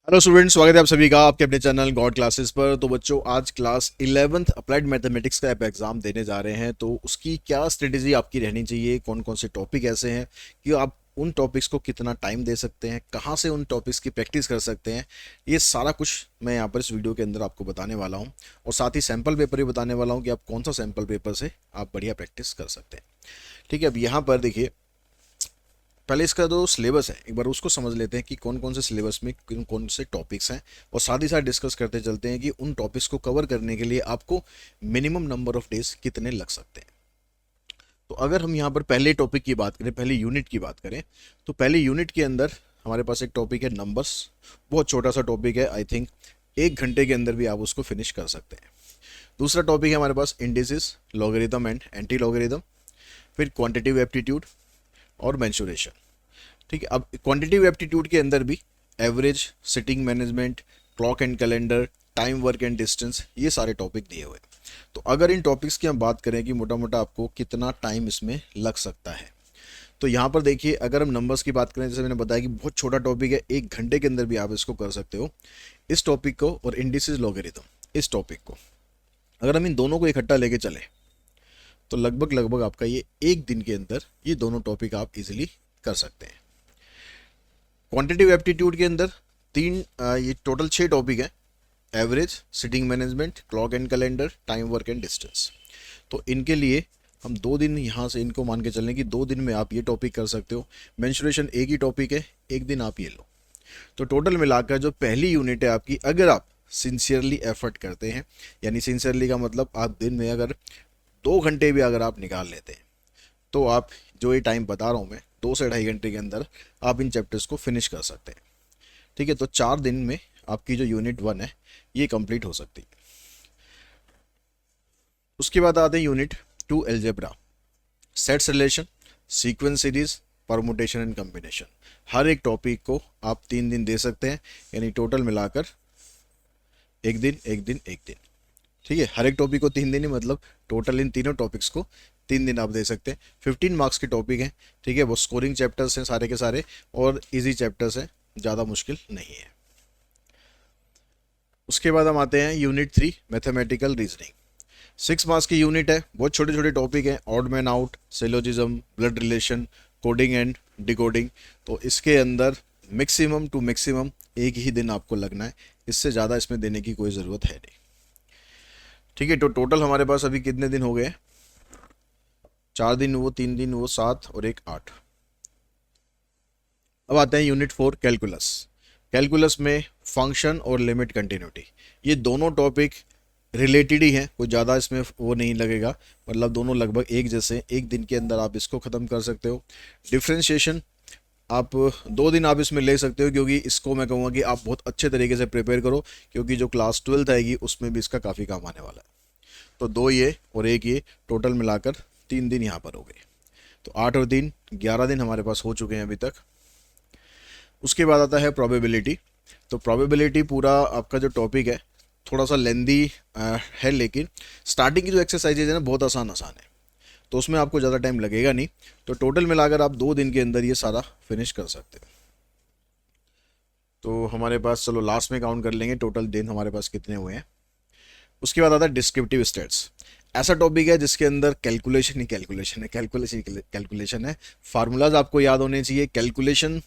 Hello students, स्वागत है आप सभी का आपके अपने चैनल गॉड क्लासेस पर। तो बच्चों, आज क्लास 11th अप्लाइड मैथमेटिक्स का आप एग्जाम देने जा रहे हैं। तो उसकी क्या स्ट्रेटेजी आपकी रहनी चाहिए, कौन कौन से टॉपिक ऐसे हैं कि आप उन टॉपिक्स को कितना टाइम दे सकते हैं, कहाँ से उन टॉपिक्स की प्रैक्टिस कर सकते हैं, ये सारा कुछ मैं यहाँ पर इस वीडियो के अंदर आपको बताने वाला हूँ। और साथ ही सैम्पल पेपर भी बताने वाला हूँ कि आप कौन सा सैम्पल पेपर से आप बढ़िया प्रैक्टिस कर सकते हैं। ठीक है, अब यहाँ पर देखिए, पहले इसका जो सिलेबस है एक बार उसको समझ लेते हैं कि कौन कौन से सिलेबस में कौन कौन से टॉपिक्स हैं। और साथ ही साथ डिस्कस करते चलते हैं कि उन टॉपिक्स को कवर करने के लिए आपको मिनिमम नंबर ऑफ डेज कितने लग सकते हैं। तो अगर हम यहाँ पर पहले टॉपिक की बात करें, पहले यूनिट की बात करें, तो पहले यूनिट के अंदर हमारे पास एक टॉपिक है नंबर्स। बहुत छोटा सा टॉपिक है, आई थिंक 1 घंटे के अंदर भी आप उसको फिनिश कर सकते हैं। दूसरा टॉपिक है हमारे पास indices, logarithm and anti logarithm. फिर क्वांटिटिव एप्टीट्यूड और मेंसुरेशन। ठीक है, अब क्वांटिटिव एप्टीट्यूड के अंदर भी average, sitting management, clock and calendar, time, work and distance, ये सारे टॉपिक दिए हुए हैं। तो अगर इन टॉपिक्स की हम बात करें कि मोटा मोटा आपको कितना टाइम इसमें लग सकता है, तो यहाँ पर देखिए, अगर हम नंबर्स की बात करें, जैसे मैंने बताया कि बहुत छोटा टॉपिक है, 1 घंटे के अंदर भी आप इसको कर सकते हो इस टॉपिक को। और इंडिसेस, लॉगरिथम, इस टॉपिक को अगर हम इन दोनों को इकट्ठा लेके चले तो लगभग लगभग आपका ये 1 दिन के अंदर ये दोनों टॉपिक आप इजीली कर सकते हैं। क्वांटिटिव एप्टीट्यूड के अंदर ये टोटल 6 टॉपिक हैं: average, sitting management, clock and calendar, time, work and distance. तो इनके लिए हम 2 दिन यहाँ से इनको मान के चलें कि 2 दिन में आप ये टॉपिक कर सकते हो। मेंस्ट्रुएशन एक ही टॉपिक है, 1 दिन आप ये लो। तो टोटल मिलाकर जो पहली यूनिट है आपकी, अगर आप सिंसियरली एफर्ट करते हैं, यानी सिंसियरली का मतलब आप दिन में अगर 2 घंटे भी अगर आप निकाल लेते हैं, तो आप जो ये टाइम बता रहा हूँ मैं, 2 से 2.5 घंटे के अंदर आप इन चैप्टर्स को फिनिश कर सकते हैं। ठीक है, तो 4 दिन में आपकी जो यूनिट 1 है ये कंप्लीट हो सकती है। उसके बाद आते हैं unit 2 algebra, sets relation, sequence series, permutation and combination. हर एक टॉपिक को आप 3 दिन दे सकते हैं, यानी टोटल मिलाकर 1 दिन 1 दिन 1 दिन। ठीक है, हर एक टॉपिक को 3 दिन ही, मतलब टोटल इन तीनों टॉपिक्स को 3 दिन आप दे सकते हैं। 15 मार्क्स के टॉपिक हैं। ठीक है, वो स्कोरिंग चैप्टर्स हैं सारे के सारे, और इजी चैप्टर्स हैं, ज़्यादा मुश्किल नहीं है। उसके बाद हम आते हैं यूनिट 3 मैथमेटिकल रीजनिंग। 6 मार्क्स की यूनिट है, बहुत छोटे छोटे टॉपिक हैं: odd man out, syllogism, blood relation, coding and decoding. तो इसके अंदर मैक्सिमम टू मैक्सिमम 1 ही दिन आपको लगना है, इससे ज़्यादा इसमें देने की कोई ज़रूरत है नहीं। ठीक है, तो टोटल हमारे पास अभी कितने दिन हो गए? 4 दिन वो, 3 दिन वो, 7 और 1 8। अब आते हैं यूनिट 4 कैलकुलस। कैलकुलस में फंक्शन और लिमिट कंटिन्यूटी, ये दोनों टॉपिक रिलेटेड ही हैं, कोई ज़्यादा इसमें वो नहीं लगेगा, मतलब दोनों लगभग एक जैसे। 1 दिन के अंदर आप इसको ख़त्म कर सकते हो। डिफ्रेंशिएशन आप 2 दिन आप इसमें ले सकते हो, क्योंकि इसको मैं कहूँगा कि आप बहुत अच्छे तरीके से प्रिपेयर करो, क्योंकि जो क्लास 12th आएगी उसमें भी इसका काफ़ी काम आने वाला है। तो 2 ये और 1 ये, टोटल मिलाकर 3 दिन यहाँ पर हो गए। तो 8 और 3 11 दिन हमारे पास हो चुके हैं अभी तक। उसके बाद आता है प्रोबेबिलिटी। तो प्रोबेबिलिटी पूरा आपका जो टॉपिक है थोड़ा सा लेंदी है, लेकिन स्टार्टिंग की जो एक्सरसाइजेज है ना, बहुत आसान आसान है, तो उसमें आपको ज़्यादा टाइम लगेगा नहीं। तो टोटल मिलाकर आप 2 दिन के अंदर ये सारा फिनिश कर सकते हो। तो हमारे पास, चलो लास्ट में काउंट कर लेंगे टोटल दिन हमारे पास कितने हुए हैं। उसके बाद आता है डिस्क्रिप्टिव स्टेट्स। ऐसा टॉपिक है जिसके अंदर कैलकुलेशन ही कैलकुलेशन है, कैलकुलेशन ही कैलकुलेशन है। फार्मूलाज आपको याद होने चाहिए, कैलकुलेशन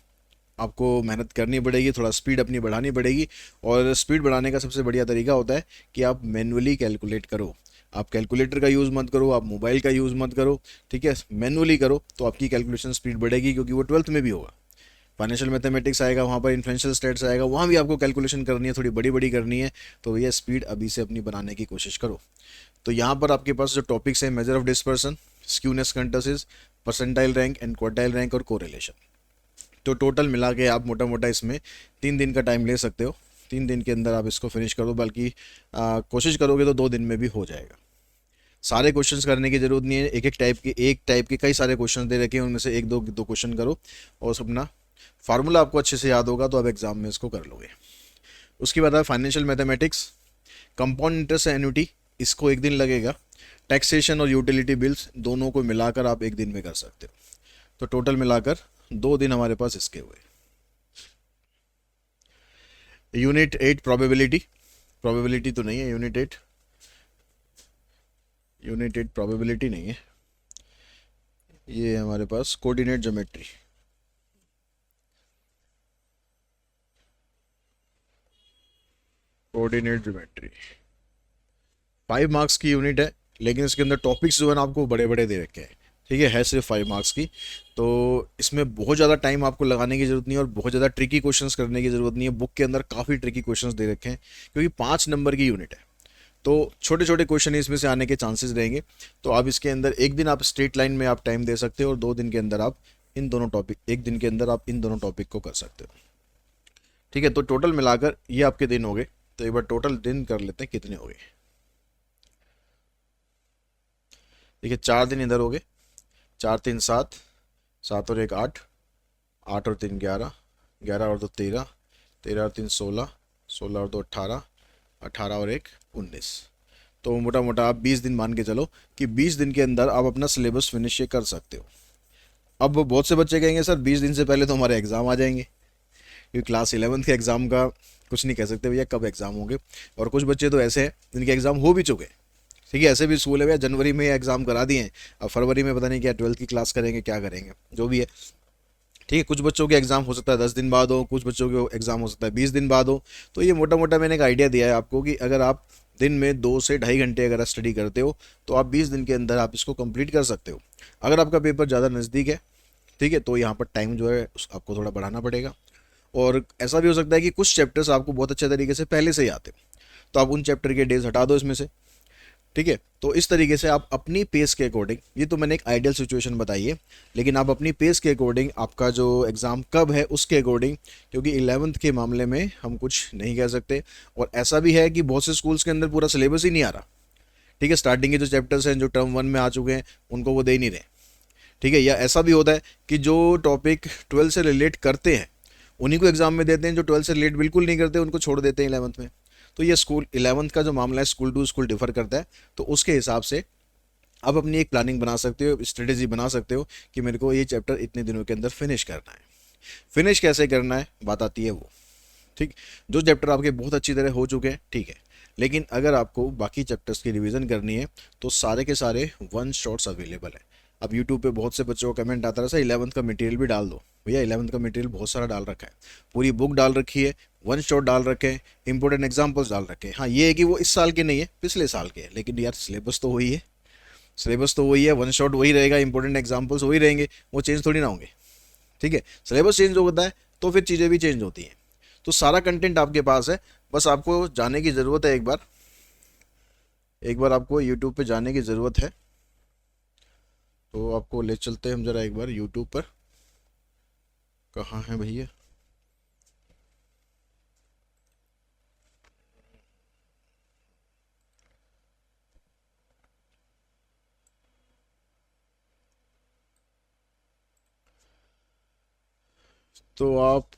आपको मेहनत करनी पड़ेगी, थोड़ा स्पीड अपनी बढ़ानी पड़ेगी। और स्पीड बढ़ाने का सबसे बढ़िया तरीका होता है कि आप मैनुअली कैलकुलेट करो। आप कैलकुलेटर का यूज़ मत करो, आप मोबाइल का यूज़ मत करो। ठीक है, मैनुअली करो तो आपकी कैलकुलेशन स्पीड बढ़ेगी, क्योंकि वो 12th में भी होगा। फाइनेंशियल मैथमेटिक्स आएगा, वहाँ पर इन्फ्लुएंशियल स्टेट्स आएगा, वहाँ भी आपको कैलकुलेशन करनी है, थोड़ी बड़ी बड़ी करनी है। तो भैया स्पीड अभी से अपनी बनाने की कोशिश करो। तो यहाँ पर आपके पास जो टॉपिक्स हैं: measure of dispersion, skewness kurtosis, percentile rank and quartile rank और कोरिलेशन। तो टोटल मिला के आप मोटा मोटा इसमें 3 दिन का टाइम ले सकते हो। 3 दिन के अंदर आप इसको फिनिश करो, बल्कि कोशिश करोगे तो 2 दिन में भी हो जाएगा। सारे क्वेश्चंस करने की जरूरत नहीं है, एक टाइप के कई सारे क्वेश्चन दे रखे हैं, उनमें से एक दो दो क्वेश्चन करो, और अपना फार्मूला आपको अच्छे से याद होगा तो आप एग्जाम में इसको कर लोगे। उसके बाद है financial mathematics, compound interest annuity, इसको 1 दिन लगेगा। टैक्सेशन और यूटिलिटी बिल्स, दोनों को मिलाकर आप 1 दिन में कर सकते हो। तो टोटल मिलाकर 2 दिन हमारे पास इसके हुए। यूनिट 8 प्रोबेबिलिटी, प्रोबेबिलिटी तो नहीं है यूनिट 8, यूनिट 8 प्रोबेबिलिटी नहीं है, ये है हमारे पास coordinate geometry. Coordinate geometry 5 marks की यूनिट है, लेकिन इसके अंदर टॉपिक्स जो है ना आपको बड़े बड़े दे रखे हैं, ठीक है सिर्फ 5 मार्क्स की। तो इसमें बहुत ज़्यादा टाइम आपको लगाने की ज़रूरत नहीं है और बहुत ज़्यादा ट्रिकी क्वेश्चंस करने की ज़रूरत नहीं है। बुक के अंदर काफ़ी ट्रिकी क्वेश्चंस दे रखे हैं, क्योंकि 5 नंबर की यूनिट है, तो छोटे छोटे क्वेश्चन इसमें से आने के चांसेस रहेंगे। तो आप इसके अंदर एक दिन आप स्ट्रेट लाइन में आप टाइम दे सकते हो और 2 दिन के अंदर आप इन दोनों टॉपिक, एक दिन के अंदर आप इन दोनों टॉपिक को कर सकते हो, ठीक है। तो टोटल मिलाकर ये आपके दिन हो गए। तो एक बार टोटल दिन कर लेते हैं कितने हो गए। देखिए 4 दिन इधर हो गए, 4 3 7, 7 और 1 8, 8 और 3 11, 11 और 2 13, 13 और 3 16, 16 और 2 18, 18 और 1 19। तो मोटा मोटा आप 20 दिन मान के चलो कि 20 दिन के अंदर आप अपना सिलेबस फिनिश ये कर सकते हो। अब बहुत से बच्चे कहेंगे सर 20 दिन से पहले तो हमारे एग्ज़ाम आ जाएंगे, क्योंकि क्लास 11th के एग्ज़ाम का कुछ नहीं कह सकते भैया कब एग्ज़ाम होंगे। और कुछ बच्चे तो ऐसे हैं जिनके एग्ज़ाम हो भी चुके हैं, ठीक है। ऐसे भी स्कूल है भैया जनवरी में एग्ज़ाम करा दिए हैं, अब फरवरी में पता नहीं क्या 12th की क्लास करेंगे क्या करेंगे, जो भी है, ठीक है। कुछ बच्चों के एग्ज़ाम हो सकता है 10 दिन बाद हो, कुछ बच्चों के एग्ज़ाम हो सकता है 20 दिन बाद हो। तो ये मोटा मोटा मैंने एक आइडिया दिया है आपको कि अगर आप दिन में 2 से ढाई घंटे अगर स्टडी करते हो तो आप 20 दिन के अंदर आप इसको कंप्लीट कर सकते हो। अगर आपका पेपर ज़्यादा नज़दीक है, ठीक है, तो यहाँ पर टाइम जो है आपको थोड़ा बढ़ाना पड़ेगा। और ऐसा भी हो सकता है कि कुछ चैप्टर्स आपको बहुत अच्छे तरीके से पहले से ही आते हैं, तो आप उन चैप्टर के डेज हटा दो इसमें से, ठीक है। तो इस तरीके से आप अपनी पेस के अकॉर्डिंग, ये तो मैंने एक आइडियल सिचुएशन बताई है, लेकिन आप अपनी पेस के अकॉर्डिंग आपका जो एग्ज़ाम कब है उसके अकॉर्डिंग, क्योंकि 11th के मामले में हम कुछ नहीं कह सकते। और ऐसा भी है कि बहुत से स्कूल्स के अंदर पूरा सिलेबस ही नहीं आ रहा, ठीक है। स्टार्टिंग के जो चैप्टर्स हैं जो टर्म 1 में आ चुके हैं उनको वो दे ही नहीं रहे, ठीक है। या ऐसा भी होता है कि जो टॉपिक 12 से रिलेट करते हैं उन्हीं को एग्जाम में देते हैं, जो 12 से रिलेट बिल्कुल नहीं करते उनको छोड़ देते हैं 11th में। तो ये स्कूल 11th का जो मामला है स्कूल टू स्कूल डिफर करता है, तो उसके हिसाब से आप अपनी एक प्लानिंग बना सकते हो, स्ट्रेटेजी बना सकते हो कि मेरे को ये चैप्टर इतने दिनों के अंदर फिनिश करना है। फिनिश कैसे करना है बात आती है वो, ठीक। जो चैप्टर आपके बहुत अच्छी तरह हो चुके हैं, ठीक है, लेकिन अगर आपको बाकी चैप्टर्स की रिवीजन करनी है तो सारे के सारे वन शॉट्स अवेलेबल है। अब यूट्यूब पे बहुत से बच्चों को कमेंट आता है सर 11th का मटेरियल भी डाल दो। भैया 11th का मटेरियल बहुत सारा डाल रखा है, पूरी बुक डाल रखी है, वन शॉट डाल रखे हैं, इंपॉर्टेंट एग्जाम्पल्स डाल रखे हैं। हाँ ये है कि वो इस साल के नहीं है पिछले साल के हैं, लेकिन यार सिलेबस तो वही है, सिलेबस तो वही है, वन शॉट वही रहेगा, इंपॉर्टेंट एग्जाम्पल्स वही रहेंगे, वो चेंज थोड़ी ना होंगे, ठीक है। सिलेबस चेंज होता है तो फिर चीज़ें भी चेंज होती हैं। तो सारा कंटेंट आपके पास है, बस आपको जाने की ज़रूरत है, एक बार आपको यूट्यूब पे जाने की ज़रूरत है। तो आपको ले चलते हैं हम ज़रा एक बार यूट्यूब पर, कहाँ है भैया। तो आप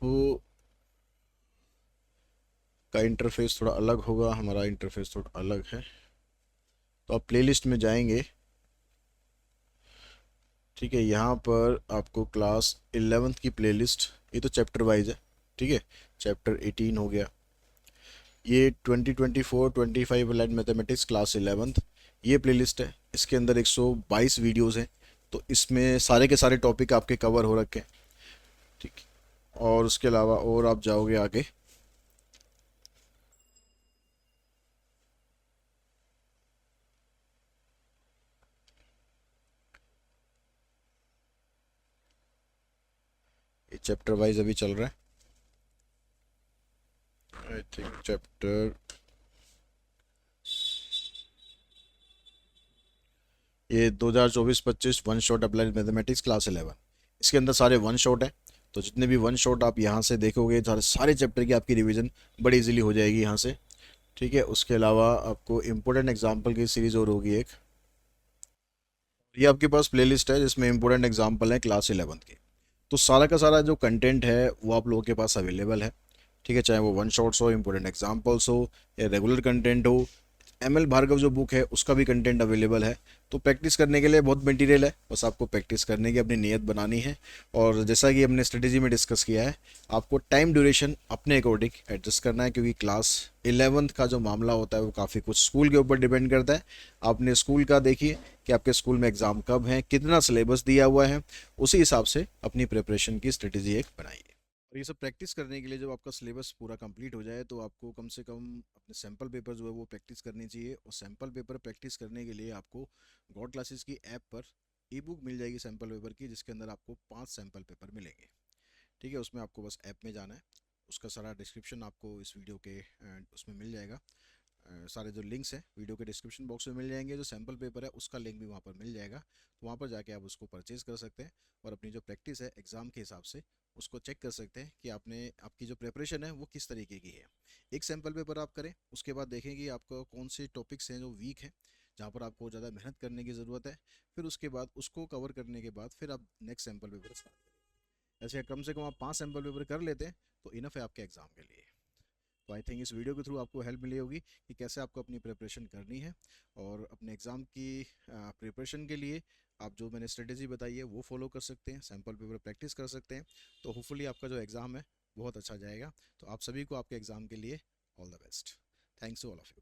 का इंटरफेस थोड़ा अलग होगा, हमारा इंटरफेस थोड़ा अलग है। तो आप प्लेलिस्ट में जाएंगे, ठीक है। यहाँ पर आपको क्लास 11th की प्लेलिस्ट, ये तो चैप्टर वाइज है, ठीक है। चैप्टर 18 हो गया, ये 2024-25 अलाइड मैथमेटिक्स क्लास 11th, ये प्लेलिस्ट है। इसके अंदर 122 वीडियोस हैं, तो इसमें सारे के सारे टॉपिक आपके कवर हो रखे हैं, ठीक। और उसके अलावा और आप जाओगे आगे, ये चैप्टर वाइज अभी चल रहा है, आई थिंक चैप्टर, ये 2024-25 one shot applied mathematics class 11, इसके अंदर सारे वन शॉट है। तो जितने भी वन शॉट आप यहाँ से देखोगे सारे सारे चैप्टर की आपकी रिवीजन बड़ी इजीली हो जाएगी यहाँ से, ठीक है। उसके अलावा आपको इम्पोर्टेंट एग्जाम्पल की सीरीज़ और होगी एक, ये आपके पास प्लेलिस्ट है जिसमें इम्पोर्टेंट एग्जाम्पल है क्लास 11th के। तो सारा का सारा जो कंटेंट है वो आप लोगों के पास अवेलेबल है, ठीक है। चाहे वो वन शॉट्स हो, इम्पोर्टेंट एग्जाम्पल्स हो, या रेगुलर कंटेंट हो, ML भार्गव जो बुक है उसका भी कंटेंट अवेलेबल है। तो प्रैक्टिस करने के लिए बहुत मटेरियल है, बस आपको प्रैक्टिस करने की अपनी नीयत बनानी है। और जैसा कि हमने स्ट्रेटेजी में डिस्कस किया है, आपको टाइम ड्यूरेशन अपने अकॉर्डिंग एडजस्ट करना है, क्योंकि क्लास 11th का जो मामला होता है वो काफ़ी कुछ स्कूल के ऊपर डिपेंड करता है। आपने स्कूल का देखिए कि आपके स्कूल में एग्ज़ाम कब है, कितना सिलेबस दिया हुआ है, उसी हिसाब से अपनी प्रिपरेशन की स्ट्रेटेजी एक बनाइए। और ये सब प्रैक्टिस करने के लिए जब आपका सिलेबस पूरा कंप्लीट हो जाए तो आपको कम से कम अपने सैम्पल पेपर जो है वो प्रैक्टिस करनी चाहिए। और सैम्पल पेपर प्रैक्टिस करने के लिए आपको गॉड क्लासेस की ऐप पर ई बुक मिल जाएगी सैम्पल पेपर की, जिसके अंदर आपको 5 सैम्पल पेपर मिलेंगे। ठीक है, उसमें आपको बस ऐप में जाना है। उसका सारा डिस्क्रिप्शन आपको इस वीडियो के उसमें मिल जाएगा। सारे जो लिंक्स हैं वीडियो के डिस्क्रिप्शन बॉक्स में मिल जाएंगे। जो सैम्पल पेपर है उसका लिंक भी वहाँ पर मिल जाएगा, तो वहाँ पर जाके आप उसको परचेज़ कर सकते हैं और अपनी जो प्रैक्टिस है एग्ज़ाम के हिसाब से उसको चेक कर सकते हैं कि आपकी जो प्रिपरेशन है वो किस तरीके की है। एक सैम्पल पेपर आप करें, उसके बाद देखें कि आपका कौन से टॉपिक्स हैं जो वीक हैं, जहाँ पर आपको ज़्यादा मेहनत करने की ज़रूरत है। फिर उसके बाद उसको कवर करने के बाद फिर आप नेक्स्ट सैम्पल पेपर स्टार्ट करें। ऐसे कम से कम आप 5 सैम्पल पेपर कर लेते हैं तो इनफ है आपके एग्ज़ाम के लिए। तो आई थिंक इस वीडियो के थ्रू आपको हेल्प मिली होगी कि कैसे आपको अपनी प्रिपरेशन करनी है। और अपने एग्ज़ाम की प्रिपरेशन के लिए आप जो मैंने स्ट्रेटेजी बताई है वो फॉलो कर सकते हैं, सैम्पल पेपर प्रैक्टिस कर सकते हैं। तो होपफुली आपका जो एग्ज़ाम है बहुत अच्छा जाएगा। तो आप सभी को आपके एग्ज़ाम के लिए all the best. Thanks to all of you.